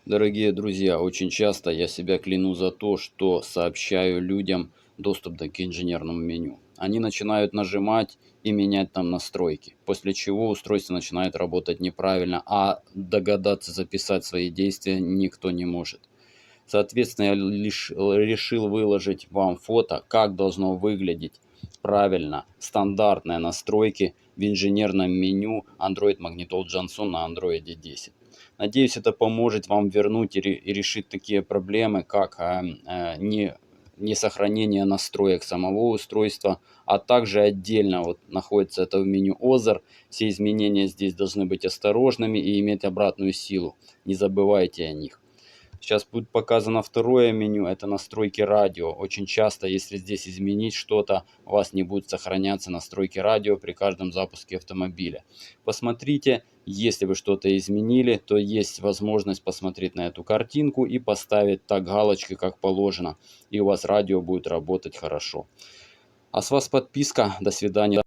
Дорогие друзья, очень часто я себя кляну за то, что сообщаю людям доступ к инженерному меню. Они начинают нажимать и менять там настройки, после чего устройство начинает работать неправильно, а догадаться записать свои действия никто не может. Соответственно, я лишь решил выложить вам фото, как должно выглядеть правильно стандартные настройки в инженерном меню Android Magnetol Johnson на Android 10. Надеюсь, это поможет вам вернуть и решить такие проблемы, как не сохранение настроек самого устройства, а также отдельно вот находится это в меню Other. Все изменения здесь должны быть осторожными и иметь обратную силу. Не забывайте о них. Сейчас будет показано второе меню, это настройки радио. Очень часто, если здесь изменить что-то, у вас не будут сохраняться настройки радио при каждом запуске автомобиля. Посмотрите, если вы что-то изменили, то есть возможность посмотреть на эту картинку и поставить так галочки, как положено. И у вас радио будет работать хорошо. А с вас подписка. До свидания.